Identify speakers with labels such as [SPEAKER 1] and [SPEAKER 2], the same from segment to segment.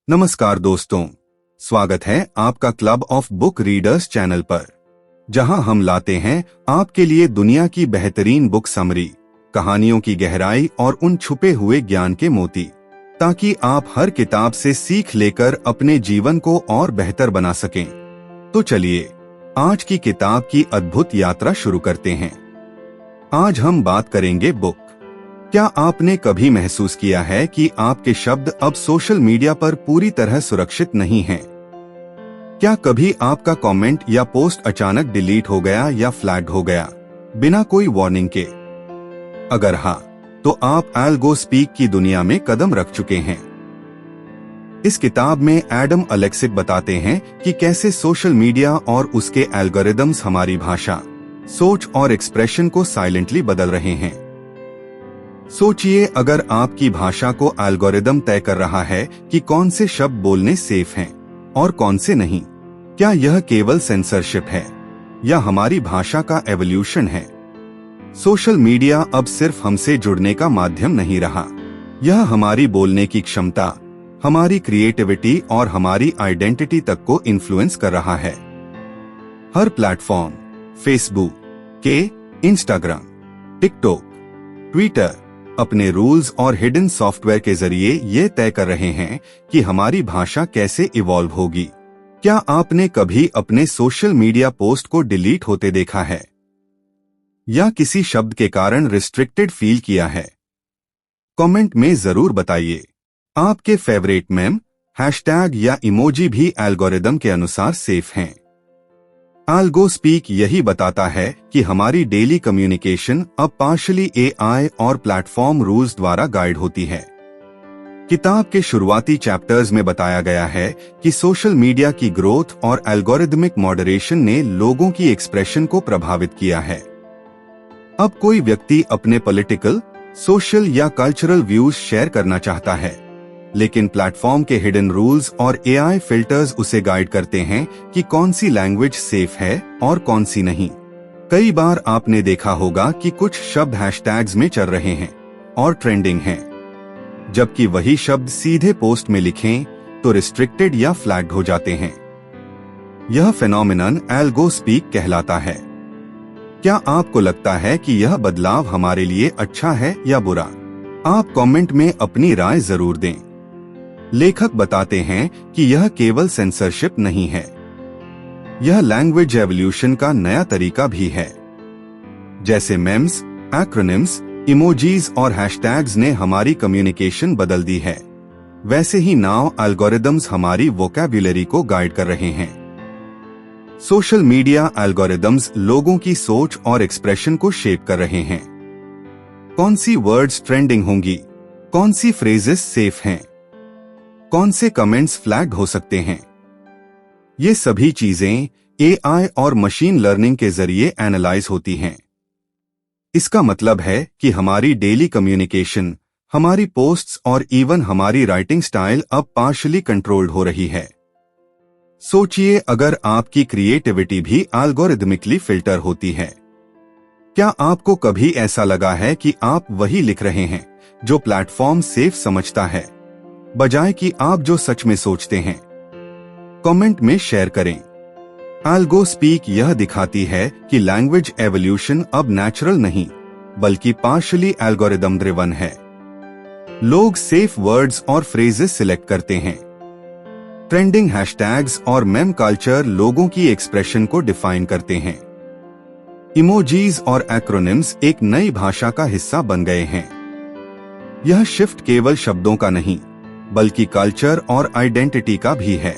[SPEAKER 1] नमस्कार दोस्तों, स्वागत है आपका club of book readers channel पर, जहां हम लाते हैं आपके लिए दुनिया की बेहतरीन बुक समरी, कहानियों की गहराई और उन छुपे हुए ज्ञान के मोती, ताकि आप हर किताब से सीख लेकर अपने जीवन को और बेहतर बना सकें। तो चलिए आज की किताब की अद्भुत यात्रा शुरू करते हैं। आज हम बात करेंगे बुक। क्या आपने कभी महसूस किया है कि आपके शब्द अब सोशल मीडिया पर पूरी तरह सुरक्षित नहीं हैं? क्या कभी आपका कमेंट या पोस्ट अचानक डिलीट हो गया या फ्लैग हो गया बिना कोई वार्निंग के? अगर हाँ, तो आप एल्गोस्पीक की दुनिया में कदम रख चुके हैं। इस किताब में एडम अलेक्सिक बताते हैं कि कैसे सोशल मीडिया और उसके एल्गोरिदम्स हमारी भाषा, सोच और एक्सप्रेशन को साइलेंटली बदल रहे हैं। सोचिए, अगर आपकी भाषा को एल्गोरिदम तय कर रहा है कि कौन से शब्द बोलने सेफ हैं और कौन से नहीं, क्या यह केवल सेंसरशिप है या हमारी भाषा का एवोल्यूशन है? सोशल मीडिया अब सिर्फ हमसे जुड़ने का माध्यम नहीं रहा, यह हमारी बोलने की क्षमता, हमारी क्रिएटिविटी और हमारी आइडेंटिटी तक को इन्फ्लुएंस कर रहा है। हर प्लेटफॉर्म, फेसबुक के, इंस्टाग्राम, टिकटॉक, ट्विटर अपने रूल्स और हिडन सॉफ्टवेयर के जरिए ये तय कर रहे हैं कि हमारी भाषा कैसे इवॉल्व होगी। क्या आपने कभी अपने सोशल मीडिया पोस्ट को डिलीट होते देखा है या किसी शब्द के कारण रिस्ट्रिक्टेड फील किया है? कमेंट में जरूर बताइए। आपके फेवरेट मेम, हैशटैग या इमोजी भी एल्गोरिदम के अनुसार सेफ हैं। एल्गोस्पीक यही बताता है कि हमारी डेली कम्युनिकेशन अब पार्शली एआई और प्लेटफॉर्म रूल्स द्वारा गाइड होती है। किताब के शुरुआती चैप्टर्स में बताया गया है कि सोशल मीडिया की ग्रोथ और एल्गोरिदमिक मॉडरेशन ने लोगों की एक्सप्रेशन को प्रभावित किया है। अब कोई व्यक्ति अपने पॉलिटिकल, सोशल या कल्चरल व्यूज शेयर करना चाहता है, लेकिन प्लेटफॉर्म के हिडन रूल्स और एआई फिल्टर्स उसे गाइड करते हैं कि कौन सी लैंग्वेज सेफ है और कौन सी नहीं। कई बार आपने देखा होगा कि कुछ शब्द हैशटैग्स में चल रहे हैं और ट्रेंडिंग हैं, जबकि वही शब्द सीधे पोस्ट में लिखें तो रिस्ट्रिक्टेड या फ्लैग्ड हो जाते हैं। यह फेनोमेनन एल्गोस्पीक कहलाता है। क्या आपको लगता है कि यह बदलाव हमारे लिए अच्छा है या बुरा? आप कमेंट में अपनी राय जरूर दें। लेखक बताते हैं कि यह केवल सेंसरशिप नहीं है, यह लैंग्वेज एवोल्यूशन का नया तरीका भी है। जैसे मेम्स, एक्रोनिम्स, इमोजीज और हैशटैग्स ने हमारी कम्युनिकेशन बदल दी है, वैसे ही नाउ एल्गोरिदम्स हमारी वोकैब्युलरी को गाइड कर रहे हैं। सोशल मीडिया एल्गोरिदम्स लोगों की सोच और एक्सप्रेशन को शेप कर रहे हैं। कौन सी वर्ड्स ट्रेंडिंग होंगी, कौन सी फ्रेजेस सेफ हैं, कौन से कमेंट्स फ्लैग हो सकते हैं, ये सभी चीजें एआई और मशीन लर्निंग के जरिए एनालाइज होती हैं। इसका मतलब है कि हमारी डेली कम्युनिकेशन, हमारी पोस्ट्स और इवन हमारी राइटिंग स्टाइल अब पार्शली कंट्रोल्ड हो रही है। सोचिए, अगर आपकी क्रिएटिविटी भी एल्गोरिदमिकली फिल्टर होती है। क्या आपको कभी ऐसा लगा है कि आप वही लिख रहे हैं जो प्लेटफॉर्म सेफ समझता है, बजाय कि आप जो सच में सोचते हैं? कमेंट में शेयर करें। एल्गोस्पीक यह दिखाती है कि लैंग्वेज एवोल्यूशन अब नेचुरल नहीं, बल्कि पार्शली एल्गोरिदम ड्रिवन है। लोग सेफ वर्ड्स और फ्रेजेस सिलेक्ट करते हैं। ट्रेंडिंग हैशटैग्स और मेम कल्चर लोगों की एक्सप्रेशन को डिफाइन करते हैं। इमोजीज और एक्रोनिम्स एक नई भाषा का हिस्सा बन गए हैं। यह शिफ्ट केवल शब्दों का नहीं, बल्कि कल्चर और आइडेंटिटी का भी है,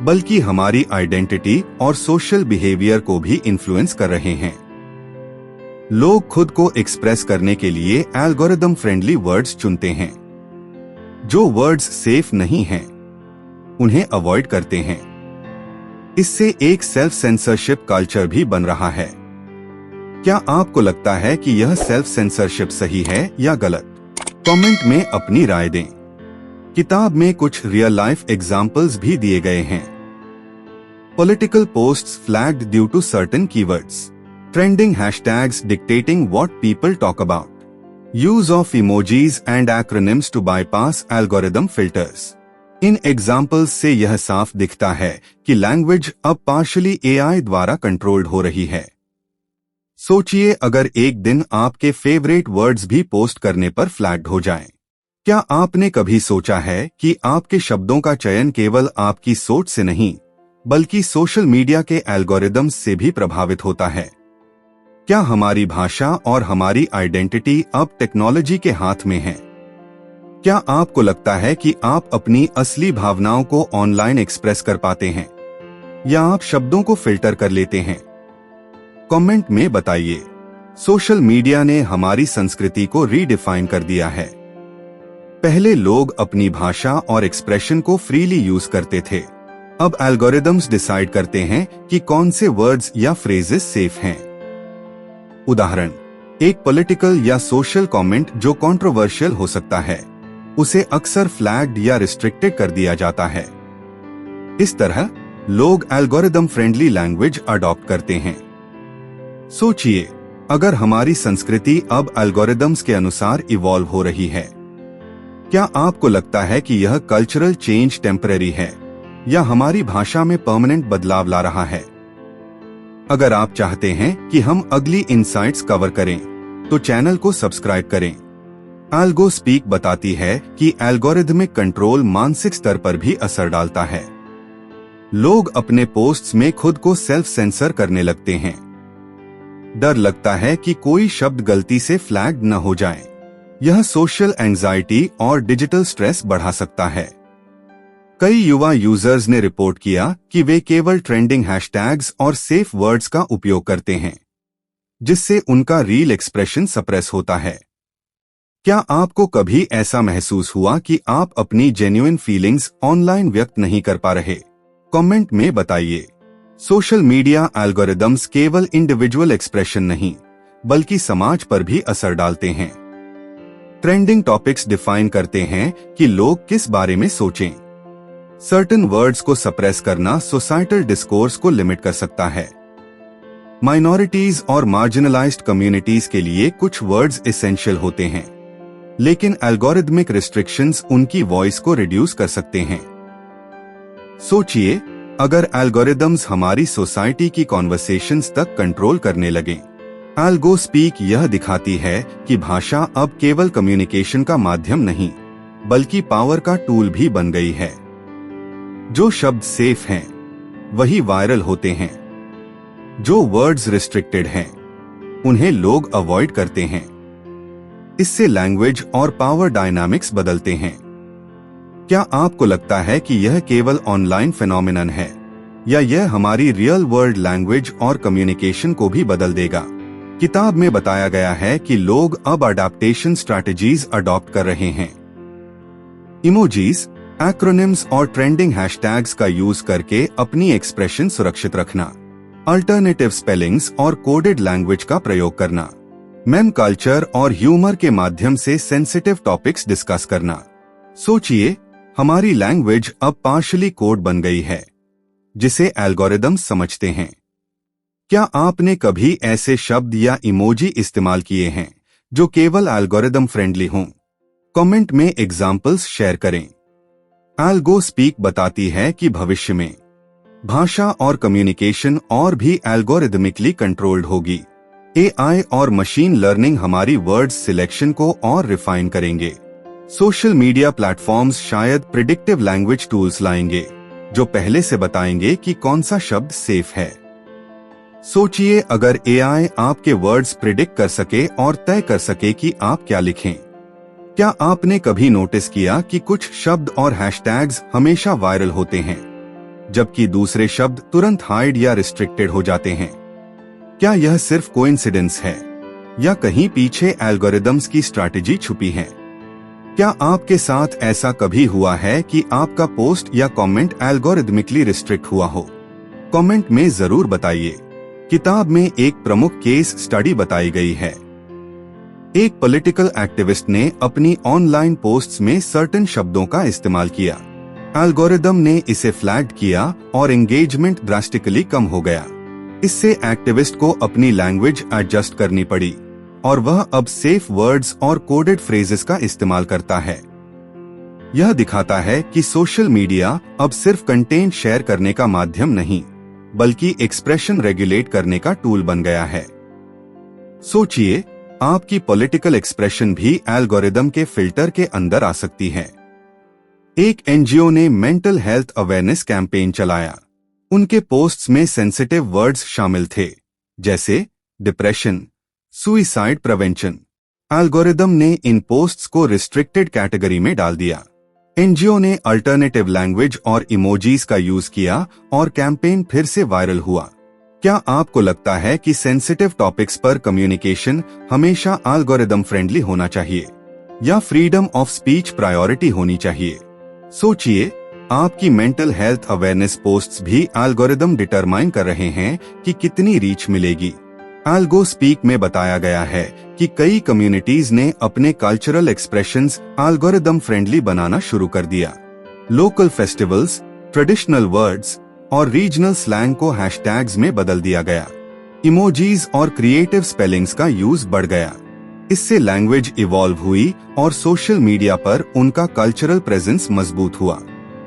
[SPEAKER 1] बल्कि हमारी आइडेंटिटी और सोशल बिहेवियर को भी इन्फ्लुएंस कर रहे हैं। लोग खुद को एक्सप्रेस करने के लिए एल्गोरिदम फ्रेंडली वर्ड्स चुनते हैं। जो वर्ड्स सेफ नहीं हैं, उन्हें अवॉइड करते हैं। इससे एक सेल्फ सेंसरशिप कल्चर भी बन रहा है। क्या आपको लगता है कि यह सेल्फ सेंसरशिप सही है या गलत? कमेंट में अपनी राय दें। किताब में कुछ रियल लाइफ एग्जाम्पल्स भी दिए गए हैं। Political posts flagged due to certain keywords, trending hashtags dictating what people talk about, use of emojis and acronyms to bypass algorithm filters. इन एग्जाम्पल्स से यह साफ दिखता है कि लैंग्वेज अब पार्शली एआई द्वारा कंट्रोल्ड हो रही है। सोचिए अगर एक दिन आपके फेवरेट वर्ड्स भी पोस्ट करने पर फ्लैग्ड हो जाएं। क्या आपने कभी सोचा है कि आपके शब्दों का चयन केवल आपकी सोच से नहीं बल्कि सोशल मीडिया के एल्गोरिदम्स से भी प्रभावित होता है? क्या हमारी भाषा और हमारी आइडेंटिटी अब टेक्नोलॉजी के हाथ में है? क्या आपको लगता है कि आप अपनी असली भावनाओं को ऑनलाइन एक्सप्रेस कर पाते हैं या आप शब्दों को फिल्टर कर लेते हैं? कमेंट में बताइए। सोशल मीडिया ने हमारी संस्कृति को रीडिफाइन कर दिया है। पहले लोग अपनी भाषा और एक्सप्रेशन को फ्रीली यूज करते थे। अब एल्गोरिदम्स डिसाइड करते हैं कि कौन से वर्ड्स या फ्रेजेस सेफ हैं। उदाहरण, एक पॉलिटिकल या सोशल कमेंट जो कंट्रोवर्शियल हो सकता है, उसे अक्सर फ्लैग्ड या रिस्ट्रिक्टेड कर दिया जाता है। इस तरह लोग एल्गोरिदम फ्रेंडली लैंग्वेज अडॉप्ट करते हैं। सोचिए, अगर हमारी संस्कृति अब एल्गोरिदम्स के अनुसार इवॉल्व हो रही है, क्या आपको लगता है कि यह कल्चरल चेंज टेम्पररी है या हमारी भाषा में परमानेंट बदलाव ला रहा है? अगर आप चाहते हैं कि हम अगली इनसाइट्स कवर करें, तो चैनल को सब्सक्राइब करें। एल्गो स्पीक बताती है कि एल्गोरिथमिक कंट्रोल मानसिक स्तर पर भी असर डालता है। लोग अपने पोस्ट्स में खुद को सेल्फ सेंसर करने लगते हैं। डर लगता है कि कोई शब्द गलती से फ्लैग न हो जाए। यह सोशल एंजाइटी और डिजिटल स्ट्रेस बढ़ा सकता है। कई युवा यूजर्स ने रिपोर्ट किया कि वे केवल ट्रेंडिंग हैशटैग्स और सेफ वर्ड्स का उपयोग करते हैं, जिससे उनका रियल एक्सप्रेशन सप्रेस होता है। क्या आपको कभी ऐसा महसूस हुआ कि आप अपनी जेन्युइन फीलिंग्स ऑनलाइन व्यक्त नहीं कर पा रहे? कमेंट में बताइए। सोशल मीडिया एल्गोरिदम्स केवल इंडिविजुअल एक्सप्रेशन नहीं बल्कि समाज पर भी असर डालते हैं। ट्रेंडिंग टॉपिक्स डिफाइन करते हैं कि लोग किस बारे में सोचें। सर्टेन वर्ड्स को सप्रेस करना सोसाइटल डिस्कोर्स को लिमिट कर सकता है। माइनॉरिटीज और मार्जिनलाइज्ड कम्युनिटीज के लिए कुछ वर्ड्स एसेंशियल होते हैं, लेकिन एल्गोरिदमिक रिस्ट्रिक्शंस उनकी वॉइस को रिड्यूस कर सकते हैं। सोचिए, अगर एल्गोरिदम्स हमारी सोसाइटी की कॉन्वर्सेशंस तक कंट्रोल करने लगें। एल्गो स्पीक यह दिखाती है कि भाषा अब केवल कम्युनिकेशन का माध्यम नहीं बल्कि पावर का टूल भी बन गई है। जो शब्द सेफ हैं, वही वायरल होते हैं। जो वर्ड्स रिस्ट्रिक्टेड हैं, उन्हें लोग अवॉइड करते हैं। इससे लैंग्वेज और पावर डायनामिक्स बदलते हैं। क्या आपको लगता है कि यह केवल ऑनलाइन फिनोमिनन है या यह हमारी रियल वर्ल्ड लैंग्वेज और कम्युनिकेशन को भी बदल देगा? किताब में बताया गया है कि लोग अब अडैप्टेशन स्ट्रैटेजीज अडॉप्ट कर रहे हैं। इमोजीज, एक्रोनिम्स और ट्रेंडिंग हैशटैग्स का यूज करके अपनी एक्सप्रेशन सुरक्षित रखना, अल्टरनेटिव स्पेलिंग्स और कोडेड लैंग्वेज का प्रयोग करना, मेम कल्चर और ह्यूमर के माध्यम से सेंसिटिव टॉपिक्स डिस्कस करना। सोचिए, हमारी लैंग्वेज अब पार्शली कोड बन गई है, जिसे एल्गोरिदम्स समझते हैं। क्या आपने कभी ऐसे शब्द या इमोजी इस्तेमाल किए हैं जो केवल एल्गोरिदम फ्रेंडली हों? कमेंट में एग्जाम्पल्स शेयर करें। एल्गो स्पीक बताती है कि भविष्य में भाषा और कम्युनिकेशन और भी एल्गोरिदमिकली कंट्रोल्ड होगी। एआई और मशीन लर्निंग हमारी वर्ड्स सिलेक्शन को और रिफाइन करेंगे। सोशल मीडिया प्लेटफॉर्म्स शायद प्रिडिक्टिव लैंग्वेज टूल्स लाएंगे जो पहले से बताएंगे कि कौन सा शब्द सेफ है। सोचिए, अगर एआई आपके वर्ड्स प्रिडिक्ट कर सके और तय कर सके कि आप क्या लिखें। क्या आपने कभी नोटिस किया कि कुछ शब्द और हैशटैग्स हमेशा वायरल होते हैं, जबकि दूसरे शब्द तुरंत हाइड या रिस्ट्रिक्टेड हो जाते हैं? क्या यह सिर्फ कोइंसिडेंस है या कहीं पीछे एल्गोरिदम्स की स्ट्रैटेजी छुपी है? क्या आपके साथ ऐसा कभी हुआ है कि आपका पोस्ट या कमेंट एल्गोरिदमिकली रिस्ट्रिक्ट हुआ हो? कमेंट में जरूर बताइए। किताब में एक प्रमुख केस स्टडी बताई गई है। एक पॉलिटिकल एक्टिविस्ट ने अपनी ऑनलाइन पोस्ट्स में सर्टेन शब्दों का इस्तेमाल किया। एल्गोरिदम ने इसे फ्लैग किया और एंगेजमेंट ड्रास्टिकली कम हो गया। इससे एक्टिविस्ट को अपनी लैंग्वेज एडजस्ट करनी पड़ी और वह अब सेफ वर्ड्स और कोडेड फ्रेजेस का इस्तेमाल करता है। यह दिखाता है कि सोशल मीडिया अब सिर्फ कंटेंट शेयर करने का माध्यम नहीं, बल्कि एक्सप्रेशन रेगुलेट करने का टूल बन गया है। सोचिए, आपकी पॉलिटिकल एक्सप्रेशन भी एल्गोरिदम के फिल्टर के अंदर आ सकती है। एक एनजीओ ने मेंटल हेल्थ अवेयरनेस कैंपेन चलाया। उनके पोस्ट्स में सेंसिटिव वर्ड्स शामिल थे, जैसे डिप्रेशन, सुइसाइड प्रिवेंशन। एल्गोरिदम ने इन पोस्ट्स को रिस्ट्रिक्टेड कैटेगरी में डाल दिया। एनजीओ ने अल्टरनेटिव लैंग्वेज और इमोजीज का यूज किया और कैंपेन फिर से वायरल हुआ। क्या आपको लगता है कि सेंसिटिव टॉपिक्स पर कम्युनिकेशन हमेशा एल्गोरिदम फ्रेंडली होना चाहिए या फ्रीडम ऑफ स्पीच प्रायोरिटी होनी चाहिए? सोचिए, आपकी मेंटल हेल्थ अवेयरनेस पोस्ट्स भी एल्गोरिदम डिटरमाइन कर रहे हैं कि कितनी रीच मिलेगी। एल्गो स्पीक में बताया गया है कि कई कम्युनिटीज ने अपने कल्चरल एक्सप्रेशंस एल्गोरिदम फ्रेंडली बनाना शुरू कर दिया। लोकल फेस्टिवल्स, ट्रेडिशनल वर्ड्स और रीजनल स्लैंग को हैशटैग्स में बदल दिया गया। इमोजीज और क्रिएटिव स्पेलिंग्स का यूज बढ़ गया। इससे लैंग्वेज इवॉल्व हुई और सोशल मीडिया पर उनका कल्चरल प्रेजेंस मजबूत हुआ।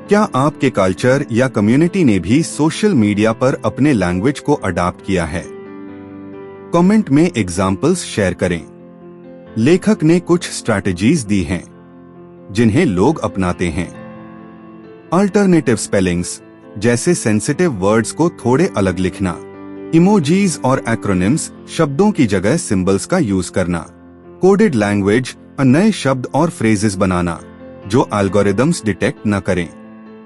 [SPEAKER 1] क्या आपके कल्चर या कम्युनिटी ने भी सोशल मीडिया पर अपने लैंग्वेज को अडॉप्ट किया है? कमेंट में एग्जाम्पल्स शेयर करें। लेखक ने कुछ स्ट्रैटेजीज दी हैं जिन्हें लोग अपनाते हैं। अल्टरनेटिव स्पेलिंग्स, जैसे सेंसिटिव वर्ड्स को थोड़े अलग लिखना। इमोजीज और एक्रोनिम्स, शब्दों की जगह सिंबल्स का यूज करना। कोडेड लैंग्वेज, नए शब्द और फ्रेजेस बनाना जो एल्गोरिदम्स डिटेक्ट न करें।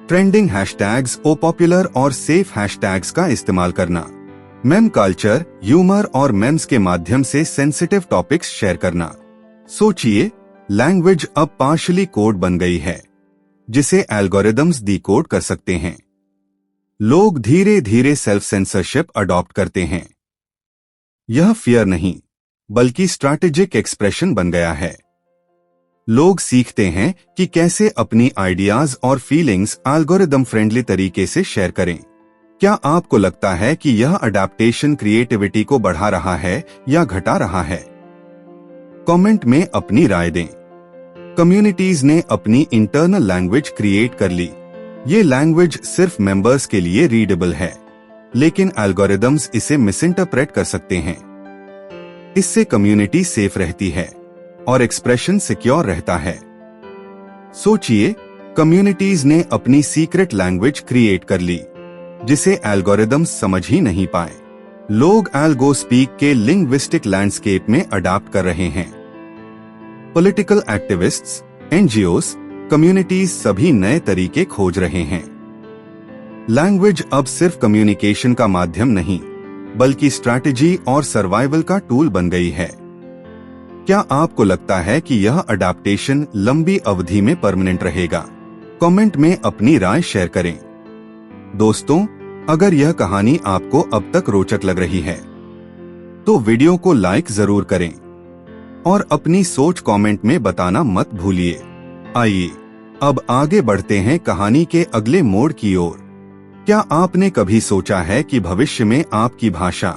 [SPEAKER 1] ट्रेंडिंग हैशटैग्स, पॉपुलर और सेफ हैशटैग्स का इस्तेमाल करना। मेम कल्चर, ह्यूमर और मेम्स के माध्यम से सेंसिटिव टॉपिक्स शेयर करना। सोचिए, लैंग्वेज अब पार्शियली कोड बन गई है, जिसे एल्गोरिदम्स डिकोड कर सकते हैं। लोग धीरे धीरे सेल्फ सेंसरशिप अडॉप्ट करते हैं। यह फियर नहीं, बल्कि स्ट्रैटेजिक एक्सप्रेशन बन गया है। लोग सीखते हैं कि कैसे अपनी आइडियाज और फीलिंग्स एल्गोरिदम फ्रेंडली तरीके से शेयर करें। क्या आपको लगता है कि यह अडैप्टेशन क्रिएटिविटी को बढ़ा रहा है या घटा रहा है? कमेंट में अपनी राय दें। कम्युनिटीज ने अपनी इंटरनल लैंग्वेज क्रिएट कर ली। ये लैंग्वेज सिर्फ मेंबर्स के लिए रीडेबल है, लेकिन एल्गोरिदम्स इसे मिसइंटरप्रेट कर सकते हैं। इससे कम्युनिटी सेफ रहती है और एक्सप्रेशन सिक्योर रहता है। सोचिए, कम्युनिटीज ने अपनी सीक्रेट लैंग्वेज क्रिएट कर ली, जिसे एल्गोरिदम्स समझ ही नहीं पाए। लोग एल्गो स्पीक के लिंग्विस्टिक लैंडस्केप में अडॉप्ट कर रहे हैं। पॉलिटिकल एक्टिविस्ट्स, एनजीओस, कम्युनिटीज सभी नए तरीके खोज रहे हैं। लैंग्वेज अब सिर्फ कम्युनिकेशन का माध्यम नहीं, बल्कि स्ट्रैटेजी और सर्वाइवल का टूल बन गई है। क्या आपको लगता है कि यह अडॉप्टेशन लंबी अवधि में परमानेंट रहेगा? कमेंट में अपनी राय शेयर करें। दोस्तों, अगर यह कहानी आपको अब तक रोचक लग रही है, तो वीडियो को लाइक जरूर करें और अपनी सोच कमेंट में बताना मत भूलिए। आइए अब आगे बढ़ते हैं कहानी के अगले मोड़ की ओर। क्या आपने कभी सोचा है कि भविष्य में आपकी भाषा,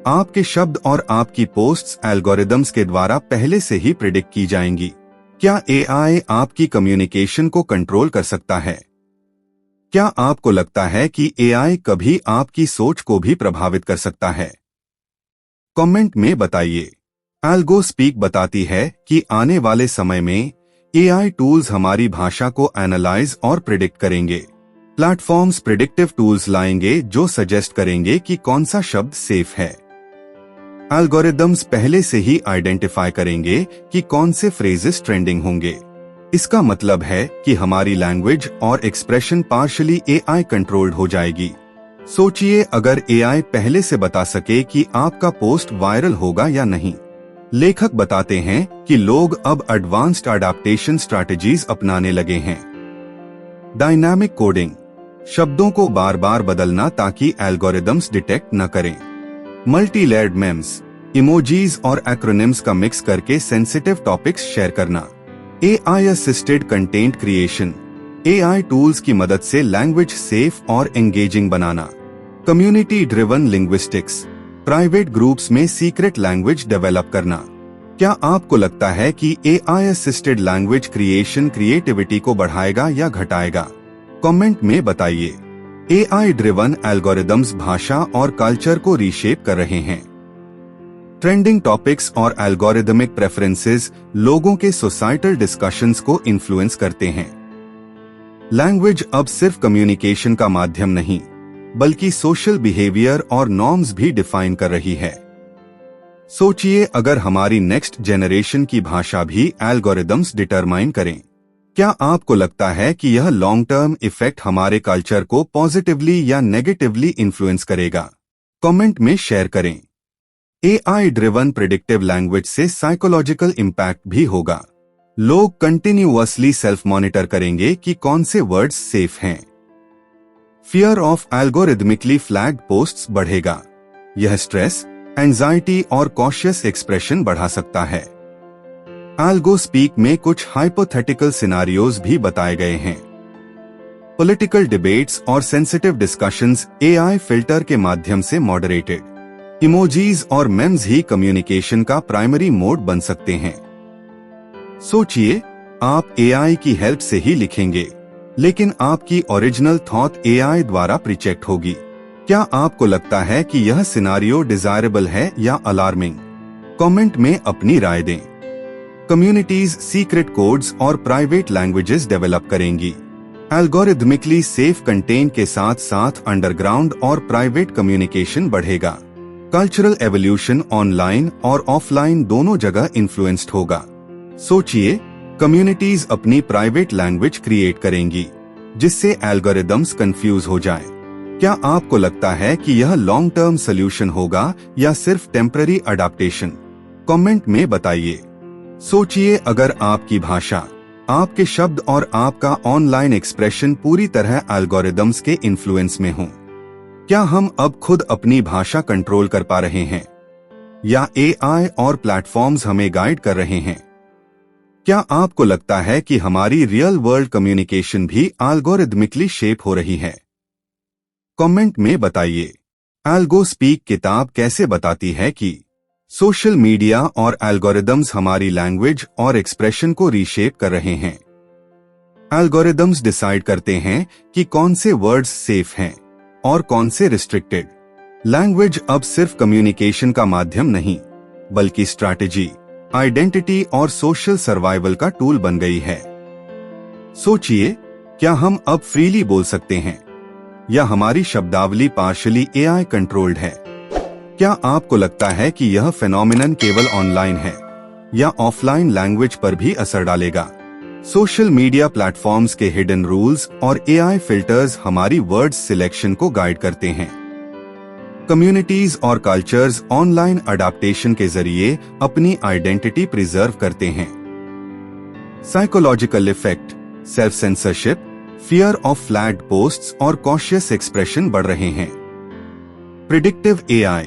[SPEAKER 1] आपके शब्द और आपकी पोस्ट्स एल्गोरिदम्स के द्वारा पहले से ही प्रिडिक्ट की जाएंगी? क्या एआई आपकी कम्युनिकेशन को कंट्रोल कर सकता है? क्या आपको लगता है कि एआई कभी आपकी सोच को भी प्रभावित कर सकता है? कमेंट में बताइए। एल्गो स्पीक बताती है कि आने वाले समय में एआई टूल्स हमारी भाषा को एनालाइज और प्रिडिक्ट करेंगे। प्लेटफॉर्म्स प्रिडिक्टिव टूल्स लाएंगे जो सजेस्ट करेंगे कि कौन सा शब्द सेफ है। एल्गोरिदम्स पहले से ही आइडेंटिफाई करेंगे कि कौन से फ्रेजेस ट्रेंडिंग होंगे। इसका मतलब है कि हमारी लैंग्वेज और एक्सप्रेशन पार्शियली एआई कंट्रोल्ड हो जाएगी। सोचिए, अगर एआई पहले से बता सके कि आपका पोस्ट वायरल होगा या नहीं। लेखक बताते हैं कि लोग अब एडवांस्ड अडॉप्टेशन स्ट्रैटेजीज अपनाने लगे हैं। डायनामिक कोडिंग, शब्दों को बार बार बदलना ताकि एल्गोरिदम्स डिटेक्ट न करें। मल्टी लेयर्ड मेम्स, इमोजीज और एक्रोनिम्स का मिक्स करके सेंसिटिव टॉपिक्स शेयर करना। AI assisted content creation, AI tools की मदद से लैंग्वेज सेफ और एंगेजिंग बनाना। Community driven linguistics, private groups में सीक्रेट लैंग्वेज डेवलप करना। क्या आपको लगता है कि AI assisted language creation creativity को बढ़ाएगा या घटाएगा? कमेंट में बताइए। AI ड्रिवन एल्गोरिदम्स भाषा और कल्चर को रीशेप कर रहे हैं। ट्रेंडिंग टॉपिक्स और एल्गोरिदमिक प्रेफरेंसेस लोगों के सोसाइटल डिस्कशंस को इन्फ्लुएंस करते हैं। लैंग्वेज अब सिर्फ कम्युनिकेशन का माध्यम नहीं, बल्कि सोशल बिहेवियर और नॉर्म्स भी डिफाइन कर रही है। सोचिए, अगर हमारी नेक्स्ट जनरेशन की भाषा भी एल्गोरिदम्स डिटरमाइन करें, क्या आपको लगता है कि यह लॉन्ग टर्म इफेक्ट हमारे कल्चर को पॉजिटिवली या नेगेटिवली इन्फ्लुएंस करेगा? कमेंट में शेयर करें। AI ड्रिवन प्रेडिक्टिव लैंग्वेज से साइकोलॉजिकल इम्पैक्ट भी होगा। लोग कंटिन्यूअसली सेल्फ मॉनिटर करेंगे कि कौन से वर्ड्स सेफ हैं। फियर ऑफ एल्गोरिदमिकली फ्लैग्ड पोस्ट्स बढ़ेगा। यह स्ट्रेस, एंजाइटी और कॉशियस एक्सप्रेशन बढ़ा सकता है। एल्गो स्पीक में कुछ हाइपोथेटिकल सिनारियोज भी बताए गए हैं। पॉलिटिकल डिबेट्स और सेंसिटिव डिस्कशंस AI फिल्टर के माध्यम से मॉडरेटेड। इमोजीज और मेम्स ही कम्युनिकेशन का प्राइमरी मोड बन सकते हैं। सोचिए, आप AI की हेल्प से ही लिखेंगे, लेकिन आपकी ओरिजिनल थॉट AI द्वारा प्रीचेक्ट होगी। क्या आपको लगता है कि यह सिनारियो डिजायरेबल है या अलार्मिंग? कमेंट में अपनी राय दें। कम्युनिटीज सीक्रेट कोड्स और प्राइवेट लैंग्वेजेस डेवलप करेंगी। एल्गोरिदमिकली सेफ कंटेंट के साथ साथ अंडरग्राउंड और प्राइवेट कम्युनिकेशन बढ़ेगा। कल्चरल एवोल्यूशन ऑनलाइन और ऑफलाइन दोनों जगह इन्फ्लुएंस्ड होगा। सोचिए, कम्युनिटीज अपनी प्राइवेट लैंग्वेज क्रिएट करेंगी, जिससे एल्गोरिदम्स कंफ्यूज हो जाएं। क्या आपको लगता है कि यह लॉन्ग टर्म सॉल्यूशन होगा या सिर्फ टेम्पररी अडॉप्टेशन? कमेंट में बताइए। सोचिए, अगर आपकी भाषा, आपके शब्द और आपका ऑनलाइन एक्सप्रेशन पूरी तरह एल्गोरिदम्स के इन्फ्लुएंस में हो। क्या हम अब खुद अपनी भाषा कंट्रोल कर पा रहे हैं, या AI और प्लेटफॉर्म्स हमें गाइड कर रहे हैं? क्या आपको लगता है कि हमारी रियल वर्ल्ड कम्युनिकेशन भी एल्गोरिदमिकली शेप हो रही है? कमेंट में बताइए। एल्गो स्पीक किताब कैसे बताती है कि सोशल मीडिया और एल्गोरिदम्स हमारी लैंग्वेज और एक्सप्रेशन को रीशेप कर रहे हैं। एल्गोरिदम्स डिसाइड करते हैं कि कौन से वर्ड्स सेफ हैं और कौन से रिस्ट्रिक्टेड। लैंग्वेज अब सिर्फ कम्युनिकेशन का माध्यम नहीं, बल्कि स्ट्रैटेजी, आइडेंटिटी और सोशल सर्वाइवल का टूल बन गई है। सोचिए, क्या हम अब फ्रीली बोल सकते हैं, या हमारी शब्दावली पार्शली AI कंट्रोल्ड है? क्या आपको लगता है कि यह फेनोमेनन केवल ऑनलाइन है, या ऑफलाइन लैंग्वेज पर भी असर डालेगा? सोशल मीडिया प्लेटफॉर्म्स के हिडन रूल्स और AI फिल्टर्स हमारी वर्ड्स सिलेक्शन को गाइड करते हैं। कम्युनिटीज और कल्चर्स ऑनलाइन अडॉप्टेशन के जरिए अपनी आइडेंटिटी प्रिजर्व करते हैं। Psychological effect, self censorship, fear of flagged posts और कॉशियस एक्सप्रेशन बढ़ रहे हैं। प्रिडिक्टिव AI,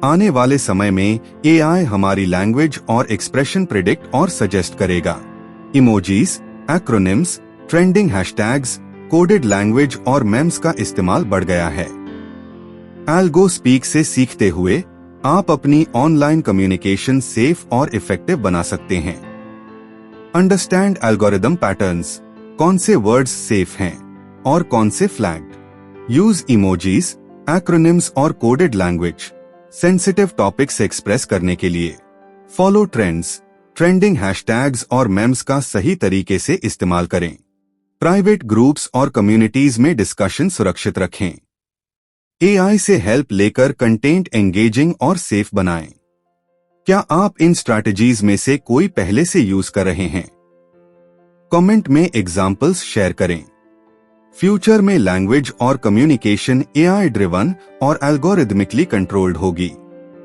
[SPEAKER 1] आने वाले समय में AI हमारी लैंग्वेज और एक्सप्रेशन प्रिडिक्ट और सजेस्ट करेगा। Emojis, acronyms, trending hashtags, coded language और मेम्स का इस्तेमाल बढ़ गया है। एल्गो स्पीक से सीखते हुए आप अपनी ऑनलाइन कम्युनिकेशन सेफ और इफेक्टिव बना सकते हैं। अंडरस्टैंड एल्गोरिदम पैटर्न्स, कौन से वर्ड्स सेफ हैं और कौन से फ्लैग्ड। यूज इमोजीज, एक्रोनिम्स और coded language sensitive topics express करने के लिए। फॉलो ट्रेंड्स, ट्रेंडिंग हैशटैग्स और मेम्स का सही तरीके से इस्तेमाल करें। प्राइवेट ग्रुप्स और कम्युनिटीज में डिस्कशन सुरक्षित रखें। AI से हेल्प लेकर कंटेंट एंगेजिंग और सेफ बनाएं। क्या आप इन स्ट्रैटेजीज में से कोई पहले से यूज कर रहे हैं? कमेंट में एग्जाम्पल्स शेयर करें। फ्यूचर में लैंग्वेज और कम्युनिकेशन AI ड्रिवन और एल्गोरिदमिकली कंट्रोल्ड होगी।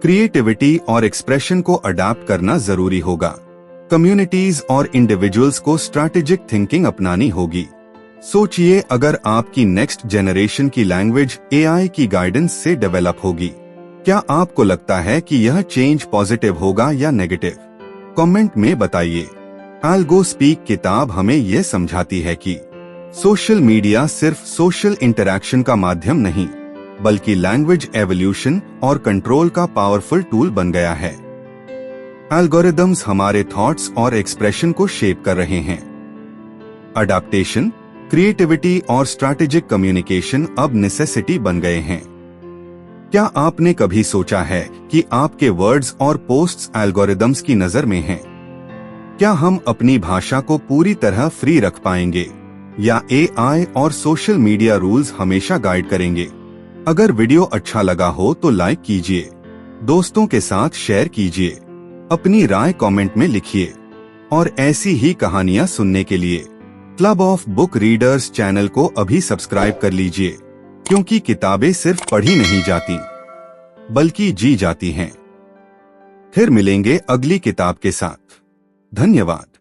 [SPEAKER 1] क्रिएटिविटी और एक्सप्रेशन को अडॉप्ट करना जरूरी होगा। कम्युनिटीज और इंडिविजुअल्स को स्ट्रैटेजिक थिंकिंग अपनानी होगी। सोचिए, अगर आपकी नेक्स्ट जनरेशन की लैंग्वेज AI की गाइडेंस से डेवलप होगी, क्या आपको लगता है कि यह चेंज पॉजिटिव होगा या नेगेटिव? कमेंट में बताइए। एल्गो स्पीक किताब हमें यह समझाती है कि सोशल मीडिया सिर्फ सोशल इंटरैक्शन का माध्यम नहीं, बल्कि लैंग्वेज एवोल्यूशन और कंट्रोल का पावरफुल टूल बन गया है। एल्गोरिदम्स हमारे थॉट्स और एक्सप्रेशन को शेप कर रहे हैं। अडैप्टेशन, क्रिएटिविटी और स्ट्रैटेजिक कम्युनिकेशन अब नेसेसिटी बन गए हैं। क्या आपने कभी सोचा है कि आपके वर्ड्स और पोस्ट्स एल्गोरिदम्स की नजर में हैं? क्या हम अपनी भाषा को पूरी तरह फ्री रख पाएंगे या एआई और सोशल मीडिया रूल्स हमेशा गाइड करेंगे? अगर वीडियो अच्छा लगा हो तो लाइक कीजिए, दोस्तों के साथ शेयर कीजिए, अपनी राय कमेंट में लिखिए और ऐसी ही कहानियां सुनने के लिए club of book readers channel को अभी सब्सक्राइब कर लीजिए, क्योंकि किताबें सिर्फ पढ़ी नहीं जाती बल्कि जी जाती हैं। फिर मिलेंगे अगली किताब के साथ। धन्यवाद।